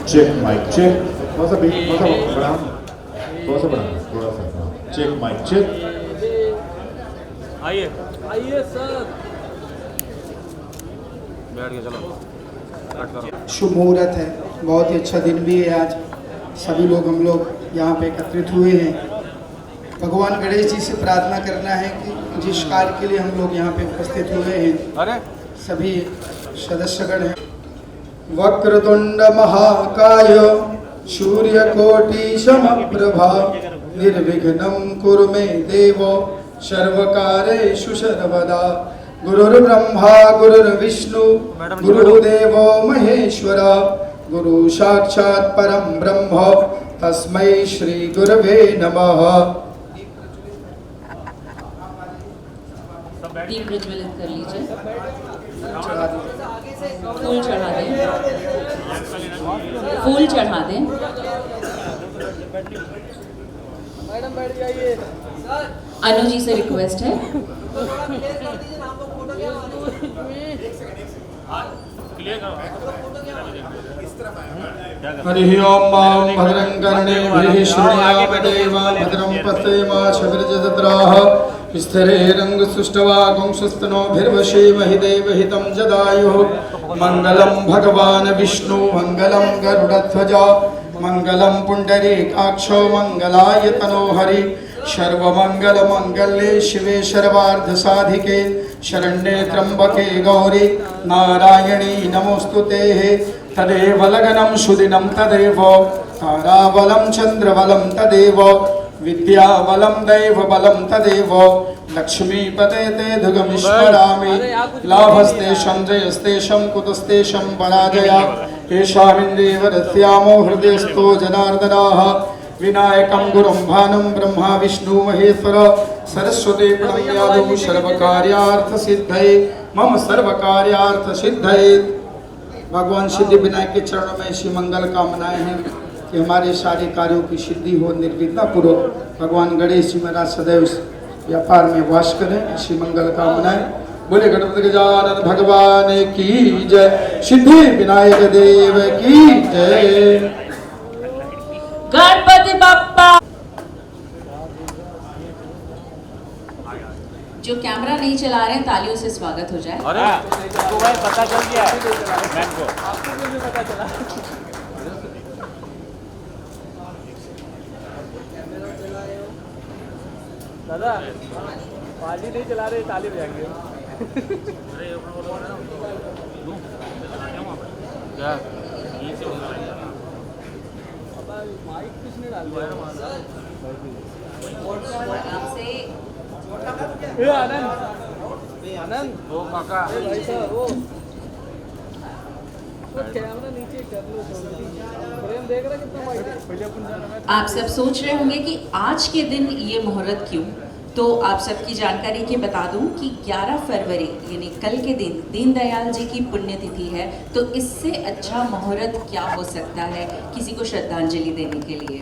Check mic check, थोड़ा सा बढ़ा, थोड़ा सा बढ़ा, थोड़ा सा चेक माइक चेक। आइए आइए सर, बैठ के चलो स्टार्ट करो। शुभ मुहूर्त है, बहुत ही अच्छा दिन भी है आज। सभी लोग हम लोग यहाँ पे एकत्रित हुए हैं। भगवान गणेश जी से प्रार्थना करना है कि जिस कार्य के लिए हम लोग यहाँ पे उपस्थित हुए हैं, अरे सभी सदस्यगण हैं। वक्रतुंड महाकाय सूर्यकोटि समप्रभा निर्विघ्नं कुरु मे देव सर्वकार्येषु सर्वदा। गुरुर्ब्रह्मा गुरुर्विष्णु गुरुदेवो महेश्वर गुरु साक्षात् परम ब्रह्म तस्मै श्री गुरवे नमः। दीप प्रज्वलित कर लीजिए, फूल चढ़ा दें, फूल चढ़ा दें। मैडम बैठ जाइए। अनु जी से रिक्वेस्ट है। हरि ओम भद्रं कर्णेभिः शृणुयाम देवा भद्रं पश्येमाक्षभिर्यजत्राः स्थिरैरङ्गसुष्ठवागुं सुस्तनोभिर्वशेमहि देवहितं जदायुः। मङ्गलं भगवान् विष्णु मङ्गलं गरुडध्वज मङ्गलं पुण्डरीकाक्षो मङ्गलाय तनोहरि। सर्वमङ्गलमङ्गल्ये शिवे सर्वार्धसाधिके शरण्ये त्र्यम्बके गौरी नारायणी नमोस्तुते। तदेव लगनं सुदिनं तदेव ताराबलं चन्द्रबलं तदेव विद्याबलं दैवबलं तदेव लक्ष्मीपते ते धुगमिश्वरामि। लाभस्तेषं जयस्तेषं कुतस्तेषं पराजया येषामिन्द्रियवरस्यामो हृदयस्थो जनार्दनाः। विनायकं गुरुं भानुं ब्रह्मा विष्णु महेश्वर सरस्वती प्रणम्यादौ सर्वकार्यार्थसिद्धये मम सर्वकार्यार्थसिद्धये। भगवान सिद्धि विनायक के चरणों में ऐसी मंगल कामनाएं हैं कि हमारे सारे कार्यों की सिद्धि हो निर्विघ्न पूर्वक। भगवान गणेश जी महाराज सदैव व्यापार में वास करें, ऐसी मंगल कामनाएं। बोले गणपति गजानन भगवान की जय, सिद्धि विनायक देव की जय। गणपति बप्पा। जो कैमरा नहीं चला रहे हैं तालियों से स्वागत हो जाए। अरे तो भाई पता चल गया मैम को, आपको भी पता चला। दादा पार्टी नहीं चला रहे, ताली बजाएंगे। क्या माइक किसने डाल दिया? आनंद वो काका भाई साहब वो कैमरा नीचे कर लो, फ्रेम देख रहा कितना वाइड। आप सब सोच रहे होंगे कि आज के दिन ये मुहूर्त क्यों, तो आप सबकी जानकारी के बता दूं कि 11 फरवरी यानी कल के दिन दीनदयाल जी की पुण्यतिथि है। तो इससे अच्छा मुहूर्त क्या हो सकता है किसी को श्रद्धांजलि देने के लिए।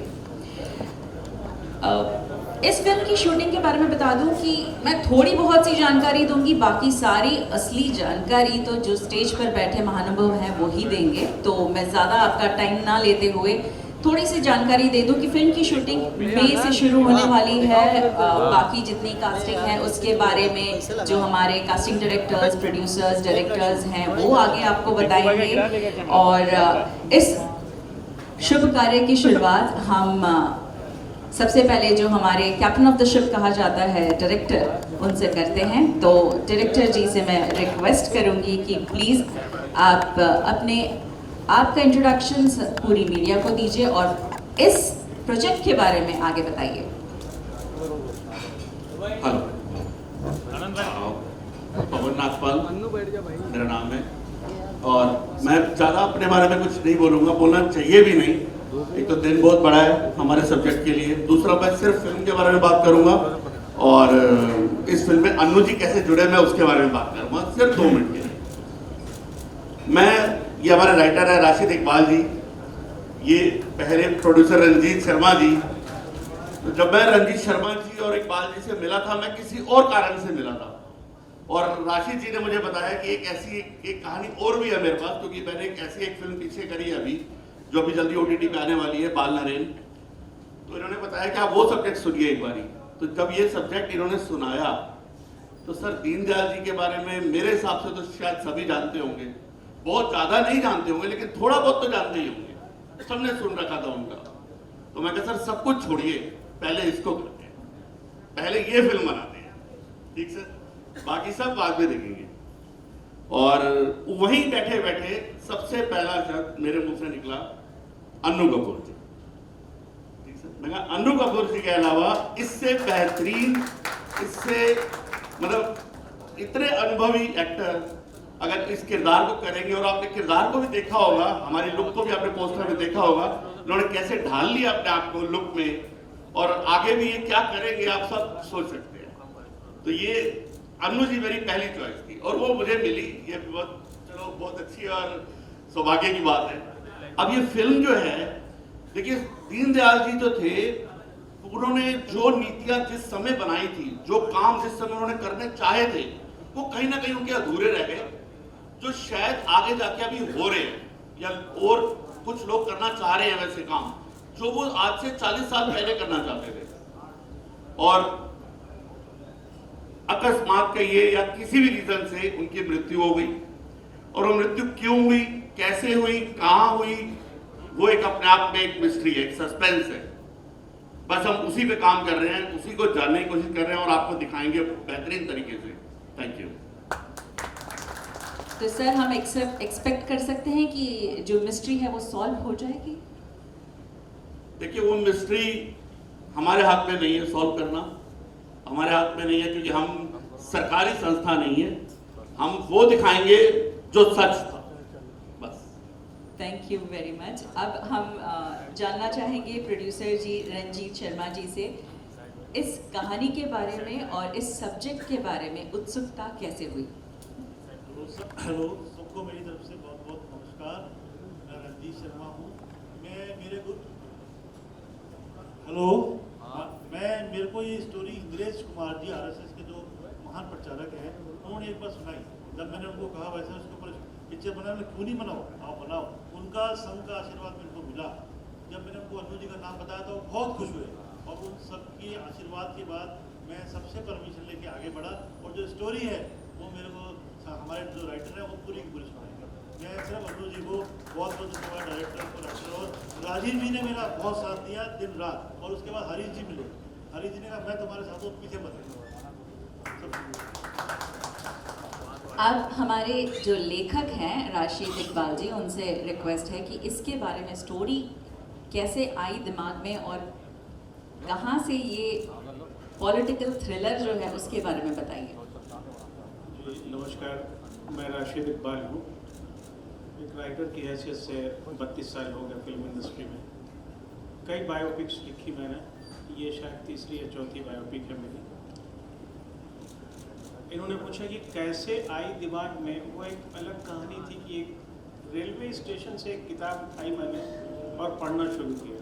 इस फिल्म की शूटिंग के बारे में बता दूं कि मैं थोड़ी बहुत सी जानकारी दूंगी, बाकी सारी असली जानकारी तो जो स्टेज पर बैठे महानुभव हैं वो ही देंगे। तो मैं ज़्यादा आपका टाइम ना लेते हुए थोड़ी सी जानकारी दे दूं कि फिल्म की शूटिंग मई से शुरू होने वाली है। बाकी जितनी कास्टिंग है उसके बारे में जो हमारे कास्टिंग डायरेक्टर्स, प्रोड्यूसर्स, डायरेक्टर्स हैं वो आगे आपको बताएंगे। और इस शुभ कार्य की शुरुआत हम सबसे पहले जो हमारे कैप्टन ऑफ द शिप कहा जाता है डायरेक्टर, उनसे करते हैं। तो डायरेक्टर जी से मैं रिक्वेस्ट करूंगी कि प्लीज़ आप आपका इंट्रोडक्शन पूरी मीडिया को दीजिए और इस प्रोजेक्ट के बारे में आगे बताइए। हेलो, पवन नागपाल मेरा नाम है और मैं ज़्यादा अपने बारे में कुछ नहीं बोलूँगा, बोलना चाहिए भी नहीं। एक तो दिन बहुत बड़ा है हमारे सब्जेक्ट के लिए, दूसरा मैं सिर्फ फिल्म के बारे में बात करूँगा और इस फिल्म में अन्नू जी कैसे जुड़े मैं उसके बारे में बात करूँगा सिर्फ 2 मिनट के लिए। ये हमारे राइटर है राशिद इकबाल जी, ये पहले प्रोड्यूसर रंजीत शर्मा जी। तो जब मैं रंजीत शर्मा जी और इकबाल जी से मिला था, मैं किसी और कारण से मिला था और राशिद जी ने मुझे बताया कि एक ऐसी एक कहानी और भी है मेरे पास, क्योंकि मैंने एक ऐसी एक फिल्म पीछे करी है अभी जो अभी जल्दी OTT पे आने वाली है, बाल नरेन। तो इन्होंने बताया कि आप वो सब्जेक्ट सुनिए एक बारी। तो जब ये सब्जेक्ट इन्होंने सुनाया तो सर दीनदयाल जी के बारे में मेरे हिसाब से तो शायद सभी जानते होंगे, बहुत ज़्यादा नहीं जानते होंगे लेकिन थोड़ा बहुत तो जानते ही होंगे, सबने सुन रखा था उनका। तो मैं कहा सर सब कुछ छोड़िए, पहले इसको करते हैं, पहले ये फिल्म बनाते हैं, ठीक सर, बाकी सब बाद में देखेंगे। और वहीं बैठे बैठे सबसे पहला शब्द मेरे मुंह से निकला अन्नू कपूर जी, ठीक सर। मैं कहा अन्नू कपूर जी के अलावा इससे बेहतरीन, इससे मतलब इतने अनुभवी एक्टर अगर इस किरदार को करेंगे, और आपने किरदार को भी देखा होगा, हमारी लुक को भी आपने पोस्टर में देखा होगा, उन्होंने कैसे ढाल लिया अपने आप को लुक में, और आगे भी ये क्या करेंगे आप सब सोच सकते हैं। तो ये अन्नू जी मेरी पहली चॉइस थी और वो मुझे मिली, ये बहुत अच्छी और सौभाग्य की बात है। अब ये फिल्म जो है, देखिए दीनदयाल जी जो थे, उन्होंने जो नीतियां जिस समय बनाई थी, जो काम जिस समय उन्होंने करने चाहे थे, वो कहीं ना कहीं उनके अधूरे रह गए, जो शायद आगे जाके अभी हो रहे हैं, या और कुछ लोग करना चाह रहे हैं वैसे काम, जो वो आज से 40 साल पहले करना चाहते थे। और अकस्मात कहिए या किसी भी रीजन से उनकी मृत्यु हो गई, और वो मृत्यु क्यों हुई, कैसे हुई, कहां हुई, वो एक अपने आप में एक मिस्ट्री है, एक सस्पेंस है। बस हम उसी पे काम कर रहे हैं, उसी को जानने की कोशिश कर रहे हैं और आपको दिखाएंगे बेहतरीन तरीके से। Thank you. तो सर हम एक्सपेक्ट कर सकते हैं कि जो मिस्ट्री है वो सॉल्व हो जाएगी? देखिए वो मिस्ट्री हमारे हाथ में नहीं है सॉल्व करना, हमारे हाथ में नहीं है, क्योंकि हम सरकारी संस्था नहीं है, हम वो दिखाएंगे जो सच था, बस। Thank you very much. अब हम जानना चाहेंगे प्रोड्यूसर जी रंजीत शर्मा जी से, इस कहानी के बारे में और इस सब्जेक्ट के बारे में उत्सुकता कैसे हुई? हेलो सबको मेरी तरफ से बहुत बहुत नमस्कार। मैं रंजीत शर्मा हूँ। मेरे को ये स्टोरी इंद्रेश कुमार जी RSS के जो महान प्रचारक हैं, उन्होंने एक बार सुनाई। जब मैंने उनको कहा वैसे उसके ऊपर पिक्चर बनाने, क्यों नहीं बनाओ, आप बनाओ, उनका संघ का आशीर्वाद मेरे को मिला। जब मैंने उनको अन्नू जी का नाम बताया तो वो बहुत खुश हुए, और उन सबके आशीर्वाद के बाद मैं सबसे परमिशन लेके आगे बढ़ा, और जो स्टोरी है वो मेरे को हमारे जो राइटर हैं वो पूरी की पूरी सुनाएंगे। मैं सिर्फ अन्नू जी को बहुत बहुत धन्यवाद, डायरेक्टर को, राइटर, और राजीव जी ने मेरा बहुत साथ दिया दिन रात। और उसके बाद हरीश जी मिले, हरीश जी ने कहा मैं तुम्हारे साथ हूँ, पीछे मत रहना। अब हमारे जो लेखक हैं राशिद इकबाल जी, उनसे रिक्वेस्ट है कि इसके बारे में स्टोरी कैसे आई दिमाग में और कहाँ से ये पॉलिटिकल थ्रिलर जो है उसके बारे में बताइए। नमस्कार, मैं राशिद इकबाल हूँ। एक राइटर की हैसियत से 32 साल हो गए फिल्म इंडस्ट्री में। कई बायोपिक्स लिखी मैंने, ये शायद तीसरी या चौथी बायोपिक है मेरी। इन्होंने पूछा कि कैसे आई दिमाग में, वो एक अलग कहानी थी कि एक रेलवे स्टेशन से एक किताब उठाई मैंने और पढ़ना शुरू किया।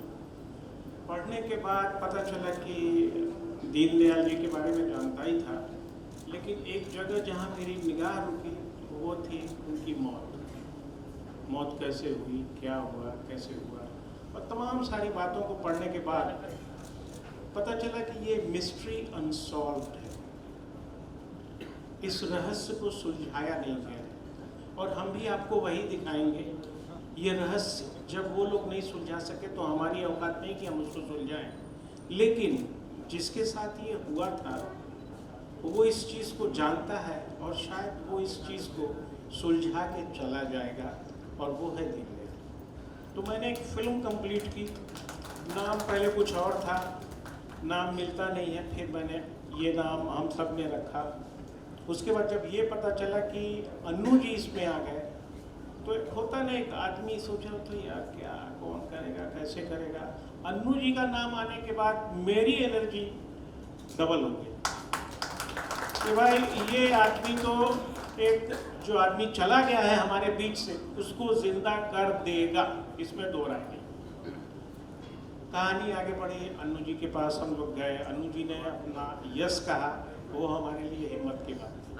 पढ़ने के बाद पता चला कि दीनदयाल जी के बारे में जानता ही था, लेकिन एक जगह जहाँ मेरी निगाह रुकी वो थी उनकी मौत। मौत कैसे हुई, क्या हुआ, कैसे हुआ, और तमाम सारी बातों को पढ़ने के बाद पता चला कि ये मिस्ट्री अनसॉल्व्ड है, इस रहस्य को सुलझाया नहीं गया। और हम भी आपको वही दिखाएंगे। ये रहस्य जब वो लोग नहीं सुलझा सके तो हमारी औकात नहीं कि हम उसको सुलझाएं, लेकिन जिसके साथ ये हुआ था वो इस चीज़ को जानता है और शायद वो इस चीज़ को सुलझा के चला जाएगा, और वो है दीनदयाल। तो मैंने एक फिल्म कंप्लीट की। नाम पहले कुछ और था, नाम मिलता नहीं है, फिर मैंने ये नाम हम सब ने रखा। उसके बाद जब ये पता चला कि अन्नू जी इसमें आ गए, तो होता नहीं, एक आदमी सोचा तो यार क्या, कौन करेगा, कैसे करेगा। अन्नू जी का नाम आने के बाद मेरी एनर्जी डबल हो गई कि भाई ये आदमी तो एक जो आदमी चला गया है हमारे बीच से, उसको जिंदा कर देगा, इसमें दो राय नहीं। कहानी आगे बढ़ी, अन्नू जी के पास हम लोग गए, अन्नू जी ने अपना यस कहा, वो हमारे लिए हिम्मत की बात थी।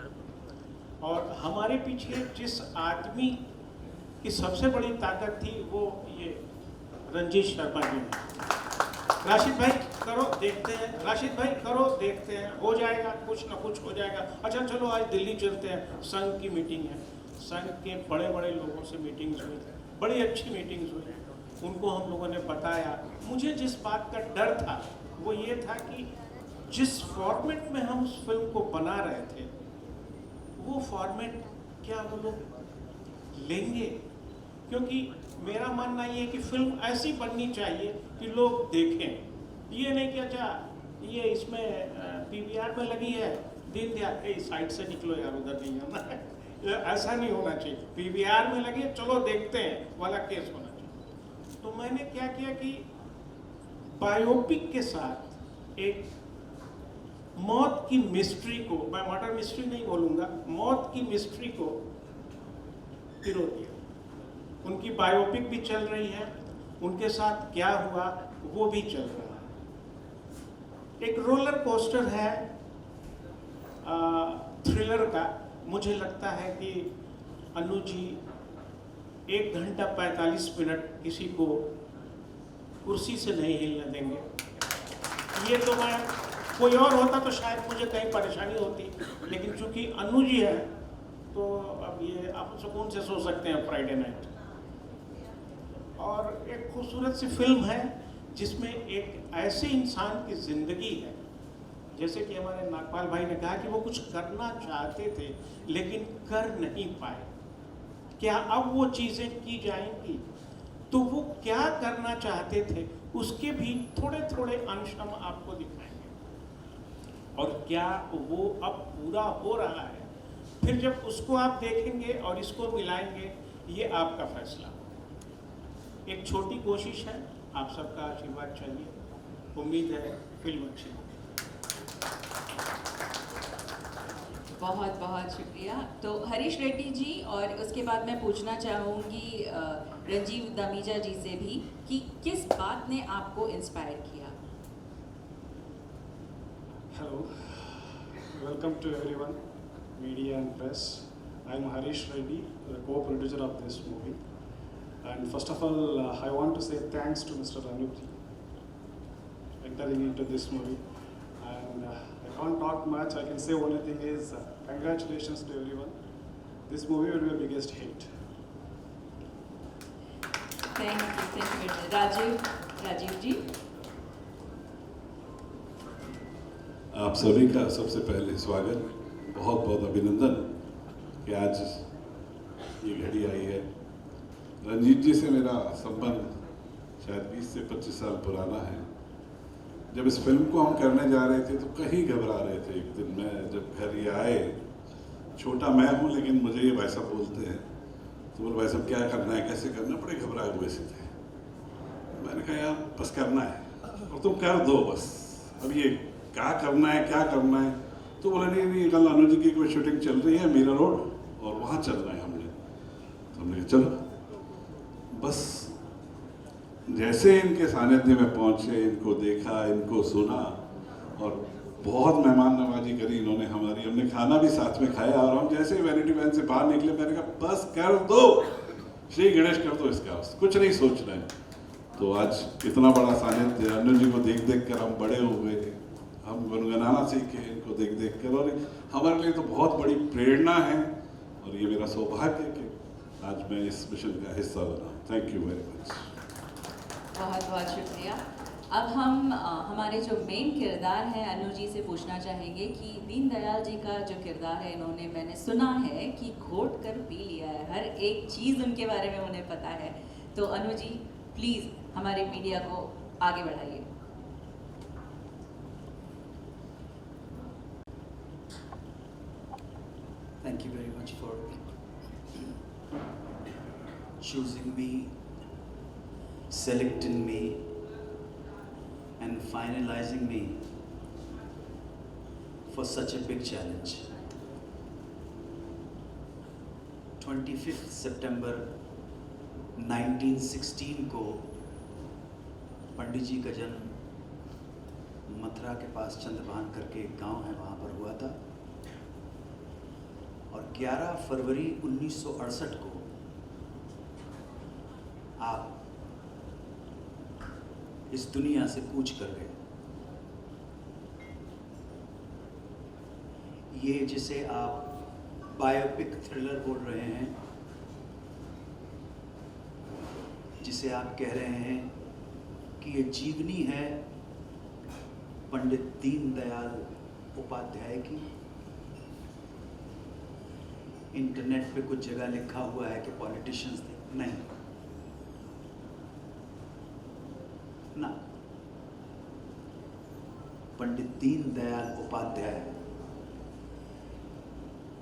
और हमारे पीछे जिस आदमी की सबसे बड़ी ताकत थी वो ये रंजीत शर्मा जी ने। राशिद भाई करो देखते हैं, राशिद भाई करो देखते हैं, हो जाएगा, कुछ ना कुछ हो जाएगा। अच्छा चलो आज दिल्ली चलते हैं, संघ की मीटिंग है, संघ के बड़े बड़े लोगों से मीटिंग्स हुई, बड़ी अच्छी मीटिंग्स हुई, उनको हम लोगों ने बताया। मुझे जिस बात का डर था वो ये था कि जिस फॉर्मेट में हम उस फिल्म को बना रहे थे वो फॉर्मेट क्या वो लोग लेंगे, क्योंकि मेरा मानना ये है कि फिल्म ऐसी बननी चाहिए कि लोग देखें, ये नहीं कि अच्छा ये इसमें पीवीआर में लगी है, दीनदयाल साइड से निकलो यार, उधर नहीं आना है, ऐसा नहीं होना चाहिए। पीवीआर में लगी चलो देखते हैं वाला केस होना चाहिए। तो मैंने क्या किया कि बायोपिक के साथ एक मौत की मिस्ट्री को, मैं मर्डर मिस्ट्री नहीं बोलूँगा, मौत की मिस्ट्री को पिरो दिया। उनकी बायोपिक भी चल रही है, उनके साथ क्या हुआ वो भी चल रहा है। एक रोलर कोस्टर है थ्रिलर का। मुझे लगता है कि अनु जी 1 घंटा 45 मिनट किसी को कुर्सी से नहीं हिलने देंगे। ये तो मैं, कोई और होता तो शायद मुझे कहीं परेशानी होती, लेकिन चूंकि अनु जी है तो अब ये आप सुकून से सो सकते हैं फ्राइडे नाइट। और एक खूबसूरत सी फिल्म है जिसमें एक ऐसे इंसान की जिंदगी है, जैसे कि हमारे नागपाल भाई ने कहा कि वो कुछ करना चाहते थे लेकिन कर नहीं पाए। क्या अब वो चीज़ें की जाएंगी? तो वो क्या करना चाहते थे उसके भी थोड़े थोड़े अंश हम आपको दिखाएंगे, और क्या वो अब पूरा हो रहा है। फिर जब उसको आप देखेंगे और इसको मिलाएंगे, ये आपका फैसला। एक छोटी कोशिश है, आप सबका आशीर्वाद चाहिए। उम्मीद है फिल्म अच्छी होगी। बहुत बहुत शुक्रिया। तो हरीश रेड्डी जी, और उसके बाद मैं पूछना चाहूँगी रंजीव दामीजा जी से भी कि किस बात ने आपको इंस्पायर किया। Hello, welcome to everyone, media and press. I am Harish Reddy, the co-producer of this movie. And first of all, I want to say thanks to Mr. Anup entering into this movie. And I can't talk much. I can say only thing is congratulations to everyone. This movie will be a biggest hit. Thank you. Rajiv ji. आप सभी का सबसे पहले स्वागत, बहुत बहुत अभिनंदन कि आज ये घड़ी आई है। रंजीत जी से मेरा संबंध शायद 20 से 25 साल पुराना है। जब इस फिल्म को हम करने जा रहे थे तो कहीं घबरा रहे थे। एक दिन मैं जब घर ये आए, छोटा मैं हूँ लेकिन मुझे ये भाई साहब बोलते हैं, तो बोले भाई साहब क्या करना है, कैसे करना है, बड़े घबराए हुए से थे। मैंने कहा यार बस करना है और तुम कर दो बस, अब ये क्या करना है क्या करना है। तो बोले नहीं कल अनु जी की कोई शूटिंग चल रही है मीरा रोड और वहाँ चलना है हमने। तो हमने कहा चलो। बस जैसे इनके सानिध्य में पहुँचे, इनको देखा, इनको सुना और बहुत मेहमान नवाजी करी इन्होंने हमारी। हमने खाना भी साथ में खाया और हम जैसे वैनिटी वैन से बाहर निकले मैंने कहा बस कर दो, श्री गणेश कर दो इसका, कुछ नहीं सोच रहे हैं। तो आज इतना बड़ा सानिध्य, अनु जी को देख देख कर हम बड़े हो गए, हम गुनगुनाना सीखे इनको देख देख कर, और हमारे लिए तो बहुत बड़ी प्रेरणा है और ये मेरा सौभाग्य है कि आज मैं इस मिशन का हिस्सा बना। Thank you very much. बहुत बहुत शुक्रिया। अब हम हमारे जो मेन किरदार हैं अनु जी से पूछना चाहेंगे कि दीनदयाल जी का जो किरदार है, इन्होंने मैंने सुना है कि घोट कर पी लिया है, हर एक चीज़ उनके बारे में उन्हें पता है। तो अनु जी प्लीज़ हमारे मीडिया को आगे बढ़ाइए। Thank you very much for choosing me, selecting me, and finalizing me for such a big challenge. 25th September 1916 को पंडित जी का जन्म मथुरा के पास चंद्रभान करके एक गांव है, वहाँ पर हुआ था। और 11 फरवरी 1968 को आप इस दुनिया से कूच कर गए। ये जिसे आप बायोपिक थ्रिलर बोल रहे हैं, जिसे आप कह रहे हैं कि ये जीवनी है पंडित दीनदयाल उपाध्याय की। इंटरनेट पे कुछ जगह लिखा हुआ है कि पॉलिटिशियंस नहीं ना, पंडित दीनदयाल उपाध्याय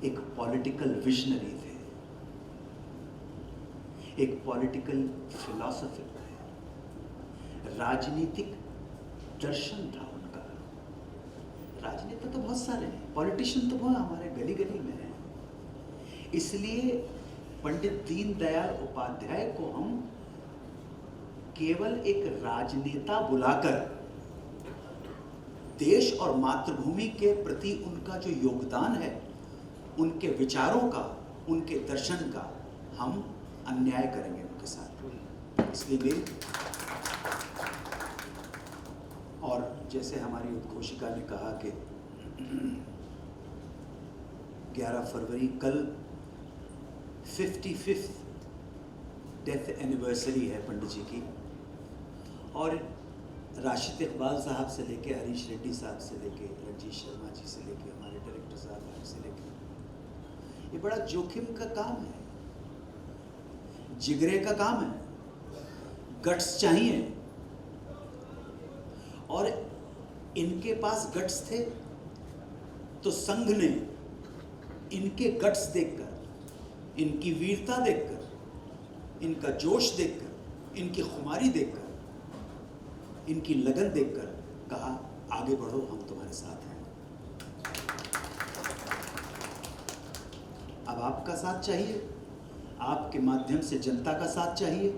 एक पॉलिटिकल विजनरी थे, एक पॉलिटिकल फिलॉसफर थे, राजनीतिक दर्शन था उनका। राजनेता तो बहुत सारे हैं, पॉलिटिशियन तो बहुत हमारे गली गली में हैं। इसलिए पंडित दीनदयाल उपाध्याय को हम केवल एक राजनेता बुलाकर देश और मातृभूमि के प्रति उनका जो योगदान है, उनके विचारों का, उनके दर्शन का हम अन्याय करेंगे उनके साथ। इसलिए भी, और जैसे हमारी उद्घोषिका ने कहा कि 11 फरवरी कल 55th डेथ एनिवर्सरी है पंडित जी की, और राशिद इकबाल साहब से लेके हरीश रेड्डी साहब से लेके रंजीत शर्मा जी से लेके हमारे डायरेक्टर साहब से लेके, ये बड़ा जोखिम का काम है, जिगरे का काम है, गट्स चाहिए। और इनके पास गट्स थे तो संघ ने इनके गट्स देखकर, इनकी वीरता देखकर, इनका जोश देखकर, इनकी खुमारी देखकर, इनकी लगन देखकर कहा आगे बढ़ो, हम तुम्हारे साथ हैं। अब आपका साथ चाहिए, आपके माध्यम से जनता का साथ चाहिए।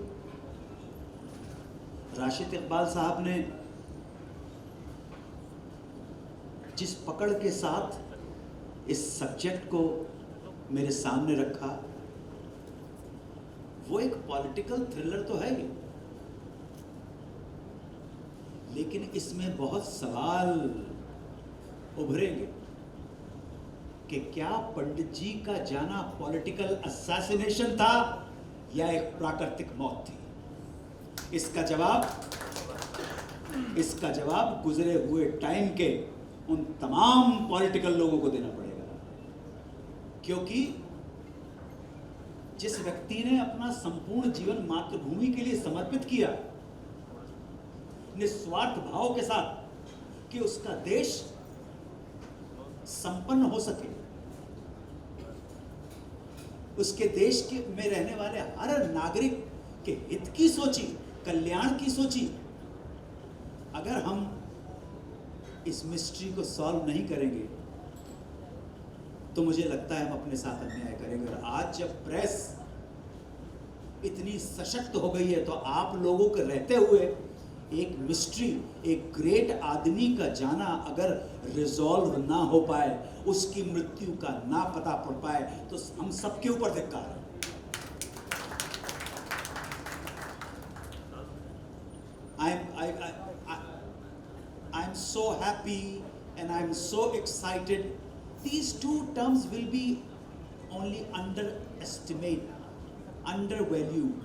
राशिद इकबाल साहब ने जिस पकड़ के साथ इस सब्जेक्ट को मेरे सामने रखा, वो एक पॉलिटिकल थ्रिलर तो है ही, लेकिन इसमें बहुत सवाल उभरेंगे कि क्या पंडित जी का जाना पॉलिटिकल असैसिनेशन था या एक प्राकृतिक मौत थी। इसका जवाब गुजरे हुए टाइम के उन तमाम पॉलिटिकल लोगों को देना पड़ेगा, क्योंकि जिस व्यक्ति ने अपना संपूर्ण जीवन मातृभूमि के लिए समर्पित किया, निस्वार्थ भाव के साथ कि उसका देश संपन्न हो सके, उसके देश के में रहने वाले हर नागरिक के हित की सोची, कल्याण की सोची, अगर हम इस मिस्ट्री को सॉल्व नहीं करेंगे तो मुझे लगता है हम अपने साथ अन्याय करेंगे। और आज जब प्रेस इतनी सशक्त हो गई है, तो आप लोगों के रहते हुए एक मिस्ट्री, एक ग्रेट आदमी का जाना अगर रिजॉल्व ना हो पाए, उसकी मृत्यु का ना पता पड़ पाए, तो हम सबके ऊपर धिक्कार है। I'm so happy and I'm so excited. These two terms will be only undervalued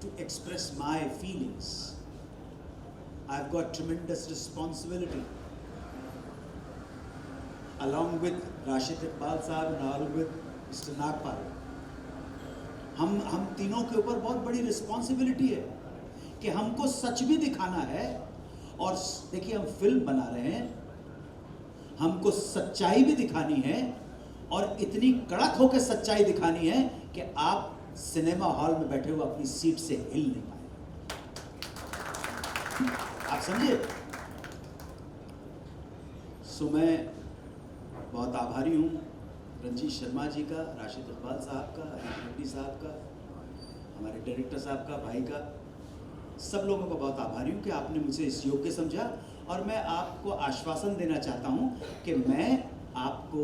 to express my feelings. I've got tremendous responsibility along with Rashid Iqbal Sahab and along with Mr. Nagpal. हम तीनों के ऊपर बहुत बड़ी responsibility है कि हमको सच भी दिखाना है। और देखिए, हम फिल्म बना रहे हैं, हमको सच्चाई भी दिखानी है, और इतनी कड़क होकर सच्चाई दिखानी है कि आप सिनेमा हॉल में बैठे हुए अपनी सीट से हिल नहीं पाए। आप समझे? सो मैं बहुत आभारी हूँ रंजीत शर्मा जी का, राशिद इकबाल साहब का, हरीश रेड्डी साहब का, हमारे डायरेक्टर साहब का, भाई का, सब लोगों का बहुत आभारी हूँ कि आपने मुझे इस योग्य समझा। और मैं आपको आश्वासन देना चाहता हूँ कि मैं आपको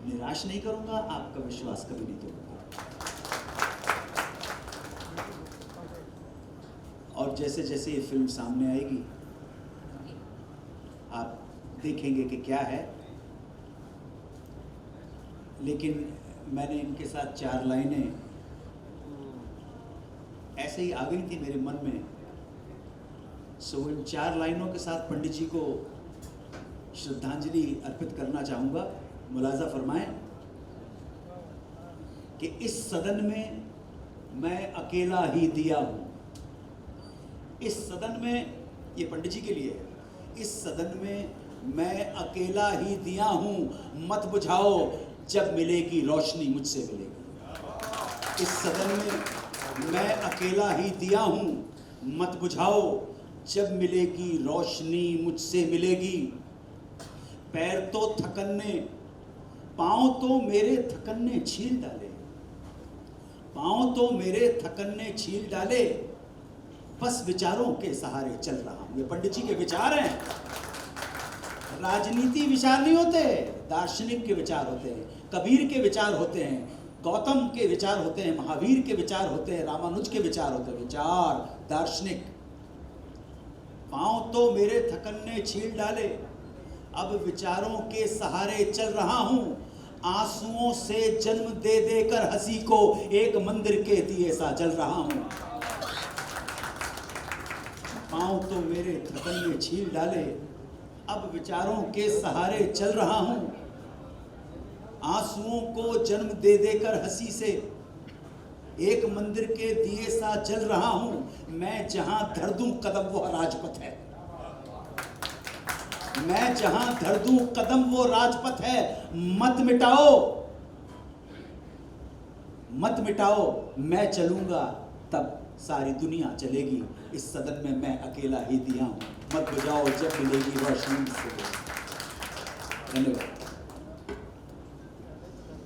निराश नहीं करूँगा, आपका विश्वास कभी नहीं तोड़ूंगा। और जैसे जैसे ये फिल्म सामने आएगी आप देखेंगे कि क्या है। लेकिन मैंने इनके साथ 4 लाइनें ऐसे ही आ गई थी मेरे मन में, सो इन 4 लाइनों के साथ पंडित जी को श्रद्धांजलि अर्पित करना चाहूँगा। मुलाजा फरमाएं कि इस सदन में मैं अकेला ही दिया हूँ। इस सदन में, ये पंडित जी के लिए है, इस सदन में मैं अकेला ही दिया हूँ, मत बुझाओ जब मिलेगी रोशनी मुझसे मिलेगी। इस सदन में मैं अकेला ही दिया हूँ, मत बुझाओ जब मिलेगी रोशनी मुझसे मिलेगी। पैर तो थकन ने, पाँव तो मेरे थकन ने छील डाले, पाँव तो मेरे थकन ने छील डाले, बस विचारों के सहारे चल रहा हूँ। ये पंडित जी के विचार हैं। राजनीति विचार नहीं होते, दार्शनिक के विचार होते हैं, कबीर के विचार होते हैं, गौतम के विचार होते हैं, महावीर के विचार होते हैं, रामानुज के विचार होते हैं। विचार दार्शनिक। पाँव तो मेरे थकन ने छील डाले, अब विचारों के सहारे चल रहा हूँ। आंसुओं से जन्म दे देकर हंसी को एक मंदिर के दिए सा जल रहा हूँ। पाँव तो मेरे थकन ने छील डाले, अब विचारों के सहारे चल रहा हूँ। आंसुओं को जन्म दे देकर हंसी से एक मंदिर के दिए सा जल रहा हूँ। मैं जहां धर दूं कदम वो राजपथ है, मैं जहां धर दूं कदम वो राजपथ है। मत मिटाओ, मत मिटाओ, मैं चलूंगा तब सारी दुनिया चलेगी। इस सदन में मैं अकेला ही दिया हूं, मत बुझाओ जब मिलेगी रोशनी से। धन्यवाद।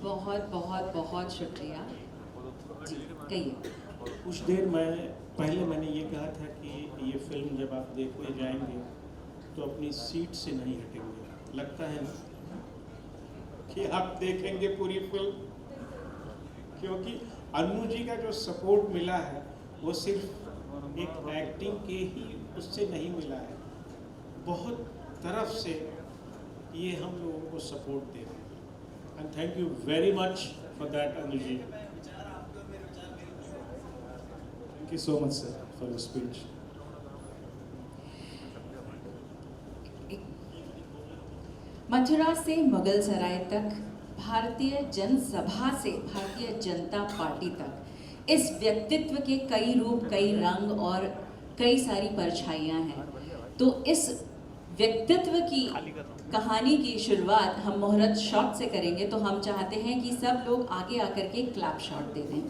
बहुत बहुत बहुत शुक्रिया। जी कहिए। कुछ देर पहले मैंने ये कहा था कि ये फिल्म जब आप देखने जाएंगे तो अपनी सीट से नहीं हटेंगे। लगता है ना कि आप देखेंगे पूरी फिल्म, क्योंकि अन्नू जी का जो सपोर्ट मिला है वो सिर्फ एक एक्टिंग के ही उससे नहीं मिला है, बहुत तरफ से ये हम लोगों को सपोर्ट दे रहे हैं। And thank you very much for that Annu ji. Thank you so much, sir, for your speech. Mathura से मुगल सराय तक, भारतीय जनसभा से भारतीय जनता पार्टी तक, इस व्यक्तित्व के कई रूप, कई रंग और कई सारी परछाइयाँ हैं। तो इस व्यक्तित्व की कहानी की शुरुआत हम मुहूर्त शॉट से करेंगे। तो हम चाहते हैं कि सब लोग आगे आकर के क्लैप शॉट दे दें।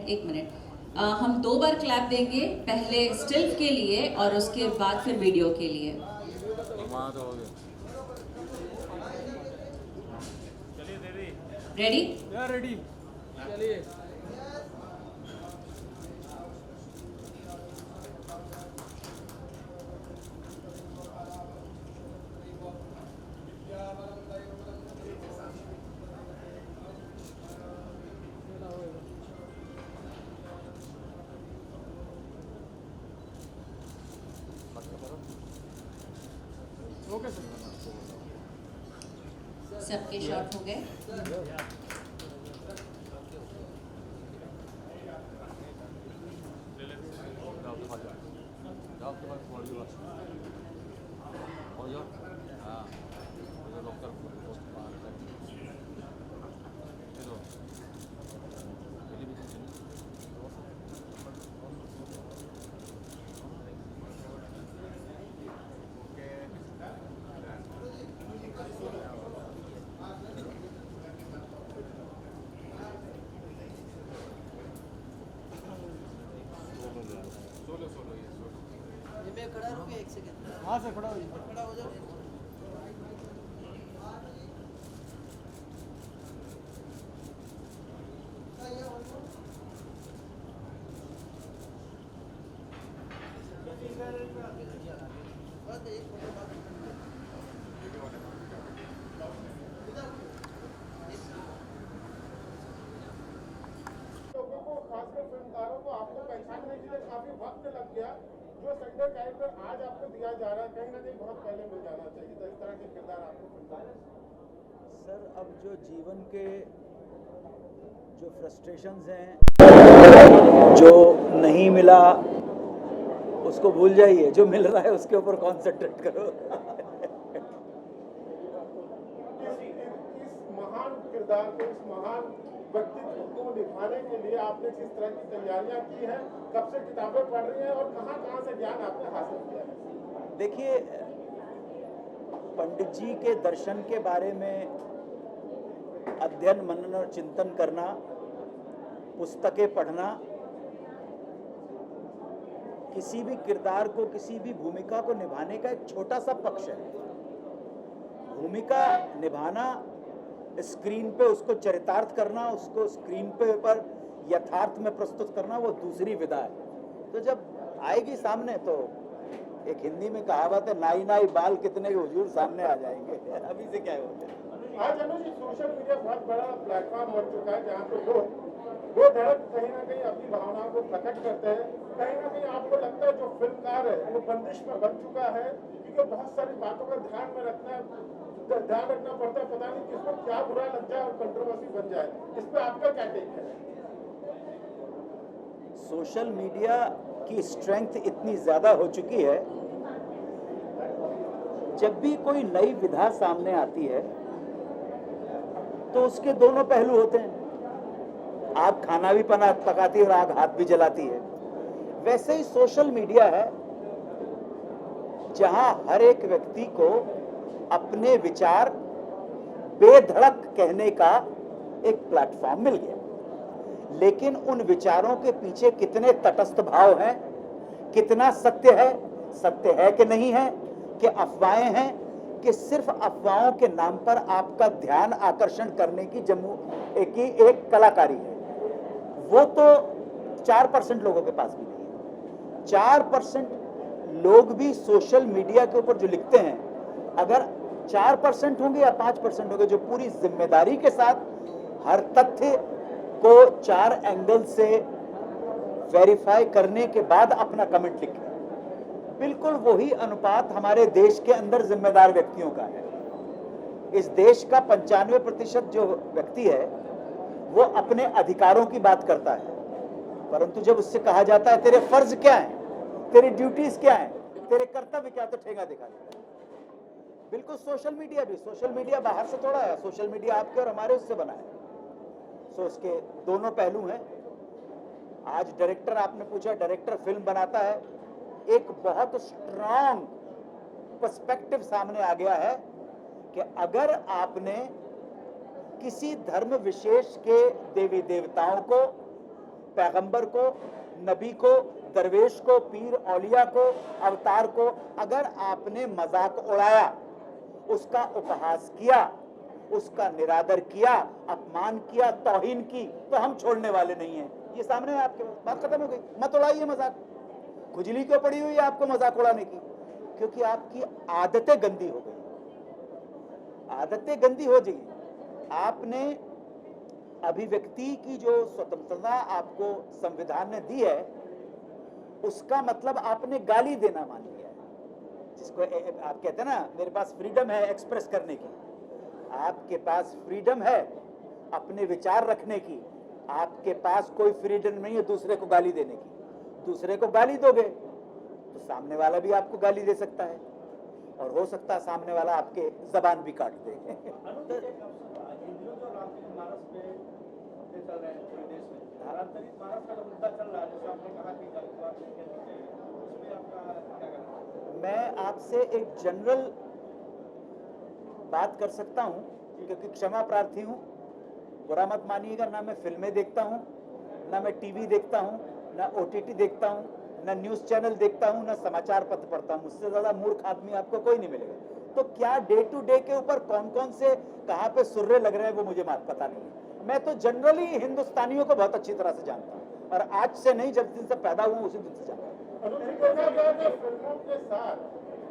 एक मिनट हम 2 बार क्लैप देंगे, पहले स्टिल के लिए और उसके बाद फिर वीडियो के लिए। रेडी? रेडी। चलिए। Okay sir. सबके शॉट हो गए। खड़ा रुकिए 1 सेकंड। हाँ सर खड़ा हो जाओ। खड़ा हो जाओ। लोगों को, खासकर फिल्मकारों को आपको पहचानने के लिए काफी वक्त लग गया। जो सेंटर कैरेक्टर आज आपको दिया जा रहा है, कहीं ना कहीं बहुत पहले मिल जाना चाहिए था। इस तरह के किरदार आपको फिल्म सर, अब जो जीवन के जो फ्रस्ट्रेशंस हैं, जो नहीं मिला उसको भूल जाइए, जो मिल रहा है उसके ऊपर कॉन्सेंट्रेट करो। इस महान किरदार को, इस महान व्यक्तित्व को निभाने के लिए आपने किस तरह की तैयारियां की हैं, कब से किताबें पढ़ रही हैं और कहां से ज्ञान आपने हासिल किया है? देखिए, पंडित जी के दर्शन के बारे में अध्ययन, मनन और चिंतन करना, पुस्तकें पढ़ना, किसी भी किरदार को, किसी भी भूमिका को निभाने का एक छोटा सा पक्ष है। भूमिका निभाना, स्क्रीन पे उसको चरितार्थ करना, उसको स्क्रीन पे पर यथार्थ में प्रस्तुत करना, वो दूसरी विधा है। तो जब आएगी सामने, तो एक हिंदी में कहावत है, नाई नाई बाल कितने हुजूर सामने आ जाएंगे। अभी से क्या है? आज अनुज, सोशल मीडिया बहुत बड़ा प्लेटफॉर्म बन चुका है जहाँ पे लोग वो धड़क कहीं ना कहीं अपनी भावनाओं को प्रकट करते हैं। कहीं ना कहीं आपको लगता है जो फिल्मकार है वो बंदिश में बन चुका है, क्योंकि बहुत सारी बातों का ध्यान रखना पड़ता है। पता नहीं किसको क्या बुरा लग जाए और कंट्रोवर्सी बन जाए। इस पे आपका क्या टेक है? सोशल मीडिया की स्ट्रेंथ इतनी ज्यादा हो चुकी है, जब भी कोई नई विधा सामने आती है तो उसके दोनों पहलू होते हैं। आग खाना भी पकाती है और आग हाथ भी जलाती है। वैसे ही सोशल मीडिया है, जहां हर एक व्यक्ति को अपने विचार बेधड़क कहने का एक प्लेटफॉर्म मिल गया। लेकिन उन विचारों के पीछे कितने तटस्थ भाव हैं, कितना सत्य है कि नहीं है, कि अफवाहें हैं, कि सिर्फ अफवाहों के नाम पर आपका ध्यान आकर्षण करने की एक कलाकारी है, वो तो 4% लोगों के पास भी नहीं है। 4% लोग भी सोशल मीडिया के ऊपर जो लिखते हैं, अगर 4% होंगे या 5% होंगे जो पूरी जिम्मेदारी के साथ हर तथ्य को 4 एंगल से वेरीफाई करने के बाद अपना कमेंट लिखें, बिल्कुल वही अनुपात हमारे देश के अंदर जिम्मेदार व्यक्तियों का है। इस देश का 95% जो व्यक्ति है वो अपने अधिकारों की बात करता है, परंतु जब उससे कहा जाता है तेरे फर्ज क्या है, तेरी ड्यूटीज क्या है, तेरे कर्तव्य क्या, तो ठेंगा दिखा देता है। बिल्कुल सोशल मीडिया बाहर से थोड़ा है, सोशल मीडिया आपके और हमारे उससे बना है। सो उसके दोनों पहलू हैं। आज डायरेक्टर, आपने पूछा, डायरेक्टर फिल्म बनाता है, एक बहुत स्ट्रांग पर्सपेक्टिव सामने आ गया है कि अगर आपने किसी धर्म विशेष के देवी देवताओं को, पैगंबर को, नबी को, दरवेश को, पीर औलिया को, अवतार को अगर आपने मजाक उड़ाया, उसका उपहास किया, उसका निरादर किया, अपमान किया, तौहीन की, तो हम छोड़ने वाले नहीं हैं। ये सामने है आपके, बात खत्म हो गई। मत उड़ाइए मजाक, खुजली क्यों पड़ी हुई है आपको मजाक उड़ाने की? क्योंकि आपकी आदतें गंदी हो गई, आदतें गंदी हो गई। आपने अभिव्यक्ति की जो स्वतंत्रता आपको संविधान ने दी है, उसका मतलब आपने गाली देना मान लिया है। जिसको आप कहते हैं ना, मेरे पास फ्रीडम है एक्सप्रेस करने की, आपके पास फ्रीडम है अपने विचार रखने की, आपके पास कोई फ्रीडम नहीं है दूसरे को गाली देने की। दूसरे को गाली दोगे तो सामने वाला भी आपको गाली दे सकता है, और हो सकता है सामने वाला आपके जबान भी काट दे। मैं आपसे एक जनरल बात कर सकता हूं, क्योंकि क्षमा प्रार्थी हूं, बुरा मत मानिएगा। ना मैं फिल्में देखता हूं, ना मैं टीवी देखता हूं, ना ओटीटी देखता हूं, ना न्यूज चैनल देखता हूं, ना समाचार पत्र पढ़ता हूं। मुझसे ज्यादा मूर्ख आदमी आपको कोई नहीं मिलेगा। तो क्या डे टू डे के ऊपर कौन कौन से कहां पे सुर्रे लग रहे हैं वो मुझे पता नहीं है। मैं तो जनरली हिंदुस्तानियों को बहुत अच्छी तरह से जानता हूं, और आज से नहीं, जब दिन से पैदा हुआ उसी दिन से जानता हूं। फिल्मों के साथ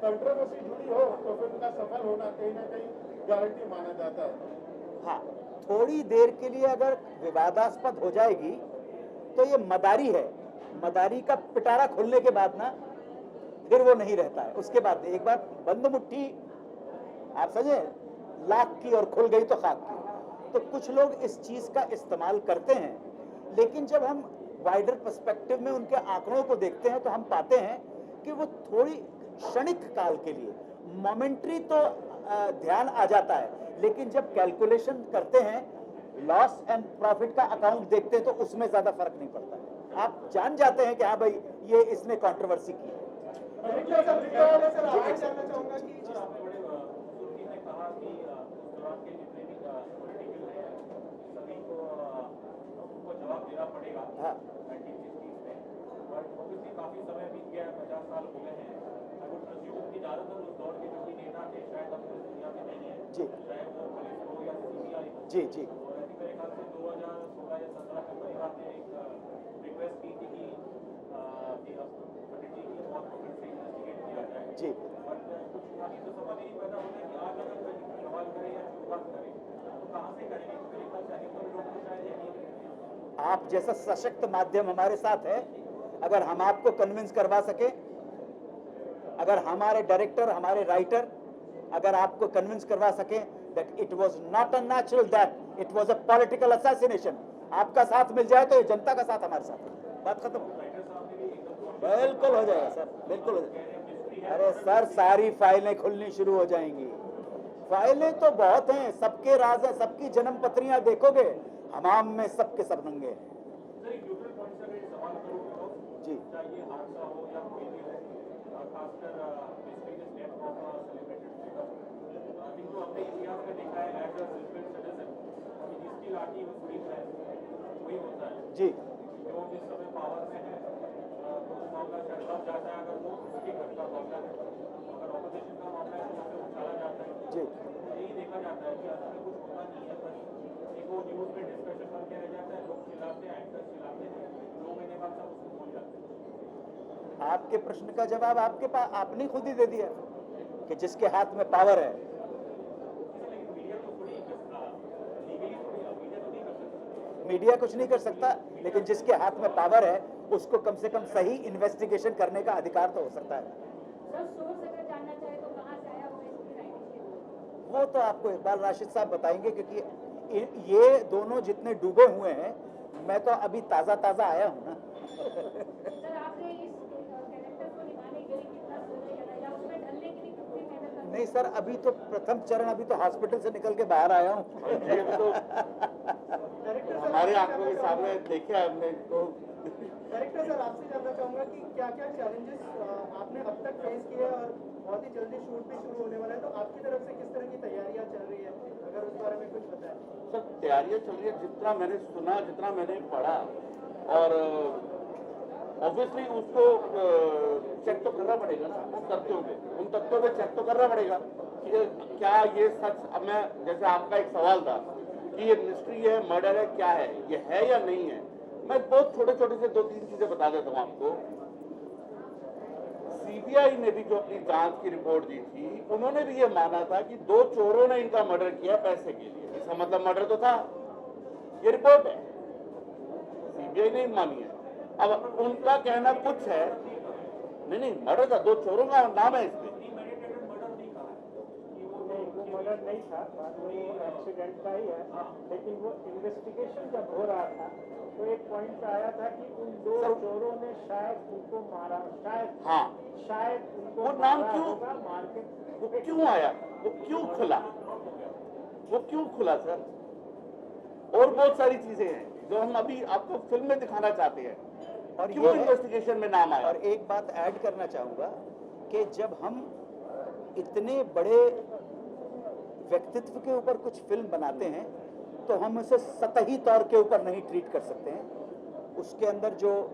कंट्रोवर्सी जुड़ी हो तो फिल्म का सफल होना कहीं ना कहीं गारंटी माना जाता है। हाँ, थोड़ी देर के लिए अगर विवादास्पद हो जाएगी तो ये मदारी है, मदारी का पिटारा खुलने के बाद ना फिर वो नहीं रहता है। उसके बाद एक बार बंद मुट्ठी आप समझे लाख की और खुल गई तो खाक की। तो कुछ लोग इस चीज का इस्तेमाल करते हैं, लेकिन जब हम वाइडर पर्सपेक्टिव में उनके आंकड़ों को देखते हैं तो हम पाते हैं कि वो थोड़ी क्षणिक काल के लिए मोमेंट्री तो ध्यान आ जाता है, लेकिन जब कैलकुलेशन करते हैं लॉस एंड प्रॉफिट का अकाउंट देखते हैं तो उसमें ज्यादा फर्क नहीं पड़ता है। आप जान जाते हैं कि हाँ भाई ये इसने कंट्रोवर्सी की है। हाँ। काफी समय बीत गया, 50 साल हो गए हैं। ज्यादातर उस दौर के जो भी नेता थे शायद अब इस दुनिया में नहीं है, चाहे वो पुलिस हो या सीबीआई हो। जी जी। और मेरे ख्याल से 2016 या 17 में परिवार ने एक रिक्वेस्ट की थी कि पंडित जी की मौत को फिर से इन्वेस्टिगेट किया जाए। जी। बट कुछ अभी तो समझ नहीं पैदा होता है कि आज अगर कोई सवाल करे या शुरुआत करे तो कहाँ से करेंगे, क्योंकि मेरे ख्याल से अधिकतर लोग तो शायद ये नहीं। आप जैसा सशक्त माध्यम हमारे साथ है, अगर हम आपको कन्विंस करवा सके, अगर हमारे डायरेक्टर हमारे राइटर अगर आपको कन्विंस करवा सके that it was not a natural death, it was a political assassination, आपका साथ मिल जाए तो ये जनता का साथ हमारे साथ है। बात खत्म। बिल्कुल हो जाएगा सर, बिल्कुल हो जाएगा। अरे सर सारी फाइलें खुलनी शुरू हो जाएंगी। फाइलें तो बहुत हैं, सबके राज हैं, सबकी जन्म पत्रियां देखोगे हमाम में सबके सब नंगे हैं। जी। चाहे हादसा हो या कोई भी हो, खासकर mysterious death of a celebrated figure, I think जो हमने इतिहास में देखा है एज अ सिविल सिटीजन कि जिसकी लाठी उसकी है वही होता है। जी। जो जिस समय पावर में है तो उस मामला से दब जाता है, अगर वो उसके घर का मामला है, अगर ऑपोजिशन का मामला है तो उसे उछाला जाता है। जी। यही देखा जाता है कि असल में कुछ होता नहीं है, बस एक वो न्यूज़ में डिस्कशन करके रह जाता है, लोग चिल्लाते हैं, एंकर चिल्लाते हैं, 2 महीने बाद सब उसको भूल जाते हैं। आपके प्रश्न का जवाब आपके पास आपने खुद ही दे दिया कि जिसके हाथ में पावर है। मीडिया कुछ नहीं कर सकता, लेकिन जिसके हाथ में पावर है उसको कम से कम सही इन्वेस्टिगेशन करने का अधिकार तो हो सकता है। वो तो आपको इकबाल राशिद साहब बताएंगे, क्योंकि ये दोनों जितने डूबे हुए हैं, मैं तो अभी ताजा आया हूँ ना। नहीं सर, अभी तो प्रथम चरण, अभी तो हॉस्पिटल से निकल के बाहर आया हूँ। तो हमारे आंखों के सामने देखा हमने तो। डायरेक्टर सर, आपसे जानना चाहूंगा कि क्या क्या चैलेंजेस आपने अब तक फेस किए और बहुत ही जल्दी शूट भी शुरू होने वाला है, तो आपकी तरफ से किस तरह की तैयारियां चल रही है, अगर उस बारे में कुछ बताएं। सर तैयारियां चल रही है, जितना मैंने सुना, जितना मैंने पढ़ा, और ऑब्वियसली उसको चेक तो करना पड़ेगा ना, उन तथ्यों पे चेक तो करना पड़ेगा कि क्या ये सच। अब मैं, जैसे आपका एक सवाल था कि ये मिस्ट्री है, मर्डर है, क्या है, ये है या नहीं है, मैं बहुत छोटे से 2-3 चीजें बता देता हूँ आपको। सीबीआई ने भी जो अपनी जांच की रिपोर्ट दी थी, उन्होंने भी ये माना था कि 2 चोरों ने इनका मर्डर किया पैसे के लिए। इसका मतलब मर्डर तो था, ये रिपोर्ट है, सीबीआई ने मानी है। अब उनका कहना कुछ है, नहीं मर्डर था, 2 चोरों का नाम है इसमें। मर्डर नहीं था, वो एक्सीडेंट का ही है, लेकिन वो इन्वेस्टिगेशन जब हो रहा था तो एक पॉइंट आया था कि उन 2 चोरों ने शायद उनको मारा, शायद उनको वो नाम क्यों, मार्केट वो क्यों आया, वो क्यों खुला सर। और बहुत सारी चीजें हैं जो हम अभी आपको फिल्म में दिखाना चाहते हैं, और क्यों इन्वेस्टिगेशन में नाम आया। और एक बात ऐड करना चाहूंगा कि जब हम इतने बड़े व्यक्तित्व के ऊपर कुछ फिल्म बनाते हैं तो हम उसे सतही तौर के ऊपर नहीं ट्रीट कर सकते हैं। उसके अंदर जो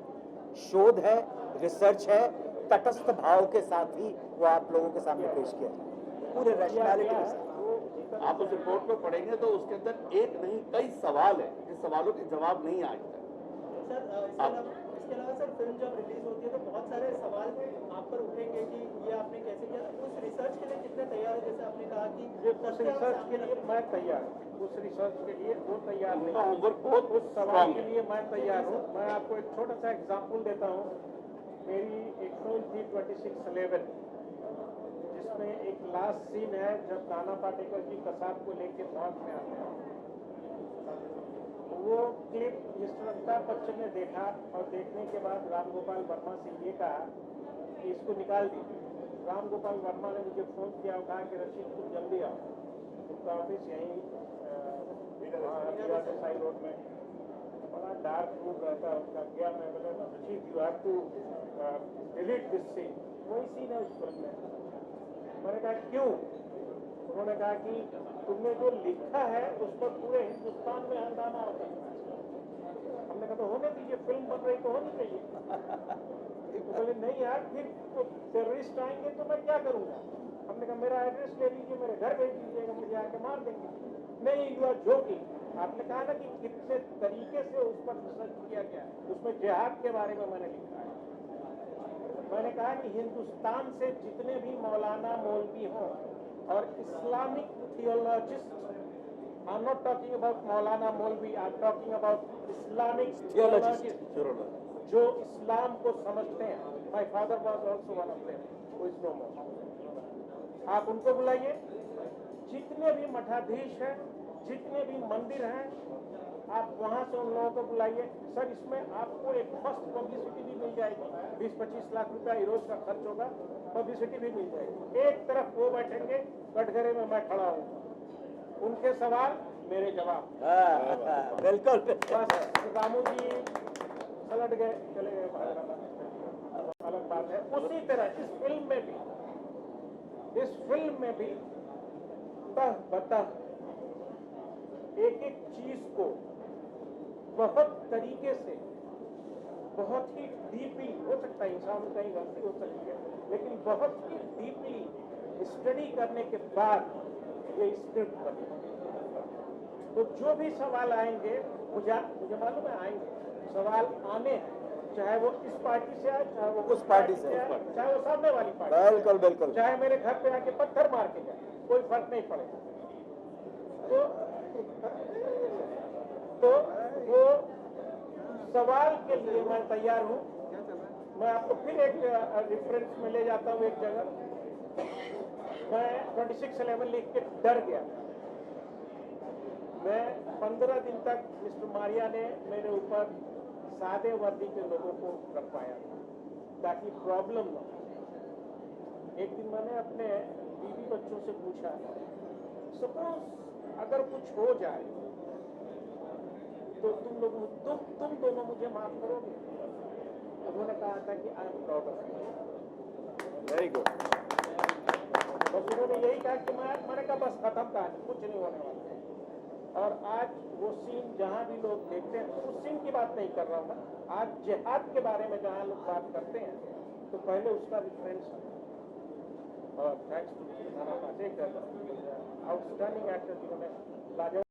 शोध है, रिसर्च है, तटस्थ भाव के साथ ही वो आप लोगों के सामने पेश किया जाए, पूरे रैशनैलिटी के साथ। आप उस रिपोर्ट को पढ़ेंगे तो उसके अंदर एक नहीं कई सवाल है, जिन सवालों के जवाब नहीं आए तक। इसके अलावा सर फिल्म जब रिलीज होती है तो बहुत सारे सवाल आप पर उठेंगे कि ये आपने कैसे किया, तो उस रिसर्च के लिए कितने तैयार है? जैसे आपने कहा कि उस रिसर्च के लिए मैं तैयार हूँ, उस रिसर्च के लिए वो तैयार नहीं, उस सवाल के लिए मैं तैयार हूँ। मैं आपको एक छोटा सा एग्जाम्पल देता हूँ। मेरी एक फिल्म थी 2611, जिसमें एक लास्ट सीन है जब नाना पाटेकर जी कसाब को लेके मौत में आते हैं। वो क्लिप मिस्टर अमिताभ बच्चन ने देखा और देखने के बाद राम गोपाल वर्मा से ये कहा कि इसको निकाल दीजिए। राम गोपाल वर्मा ने मुझे फ़ोन किया और कहा कि रशीद तुम जल्दी आओ, उनका ऑफिस यहीं साई रोड में, बड़ा डार्क रूम रहता है उनका। गया मैं बोला Rashid you have to delete this scene, वही सीन है उस फिल्म में। मैंने कहा क्यों? उन्होंने कहा कि तुमने जो लिखा है उस पर पूरे हिंदुस्तान में हंगामा होता है। हमने कहा तो होने दीजिए, फिल्म बन रही तो होनी चाहिए। तो बोले नहीं यार, फिर तो टेररिस्ट आएंगे तो मैं क्या करूंगा? हमने कहा मेरा एड्रेस ले लीजिए, मेरे घर भेज दीजिएगा, मुझे आके मार देंगे। नहीं, यू आर जोकिंग। आपने कहा ना कि कितने तरीके से उस पर रिसर्च किया गया है, उसमें जिहाद के बारे में मैंने लिखा है। मैंने कहा कि हिंदुस्तान से जितने भी मौलाना मौलवी हों और Islamic theologist, I am not talking about मौलाना मौलवी, I am talking about Islamic theologist जो इस्लाम को समझते हैं। My father was also one of them, who is no more. आप उनको बुलाइए, जितने भी मठाधीश हैं, जितने भी मंदिर हैं, आप वहां से उन लोगों को बुलाइए। सर इसमें आपको एक मस्त पब्लिसिटी भी मिल जाएगी, 20-25 लाख रुपया रोज का खर्च होगा, पब्लिसिटी भी मिल जाएगी। एक तरफ वो बैठेंगे, कटघरे में मैं खड़ा हूँ, उनके सवाल मेरे जवाब। बिल्कुल। बस रामू जी पलट गए, चले गए, अलग बात है। उसी तरह इस फिल्म में भी तह बतह एक एक चीज को बहुत तरीके से, बहुत ही डीपली, हो सकता है इंसान में कहीं गलती हो सकती है, लेकिन बहुत ही डीपली स्टडी करने के बाद ये स्क्रिप्ट बनी। तो जो भी सवाल आएंगे, मुझे मालूम है आएंगे सवाल, आने हैं, चाहे वो इस पार्टी से आए, चाहे वो उस पार्टी से आए, चाहे वो सामने वाली पार्टी, बिल्कुल बिल्कुल, चाहे मेरे घर पे आके पत्थर मार के जाए, कोई फर्क नहीं पड़ेगा। तो वो सवाल के लिए मैं तैयार हूँ। मैं आपको फिर एक रेफरेंस में ले जाता हूँ। एक जगह मैं 2611 लिख के डर गया। मैं 15 दिन तक मिस्टर मारिया ने मेरे ऊपर सादे वर्दी के लोगों को रखवाया ताकि प्रॉब्लम ना हो। एक दिन मैंने अपने बीवी बच्चों से पूछा, सपोज अगर कुछ हो जाए तो तुम दोनों मुझे माफ करोगे? उन्होंने कहा था कि I am proud of you. Very good. बस उन्होंने यही कहा कि मैंने कहा बस खत्म कहानी, कुछ नहीं होने वाला। और आज वो सीन जहाँ भी लोग देखते हैं, उस सीन की बात नहीं कर रहा हूँ मैं, आज जिहाद के बारे में जहाँ लोग बात करते हैं तो पहले उसका रेफरेंस है। और thanks to Nana Patekar, outstanding actor, जिन्होंने लाजवाब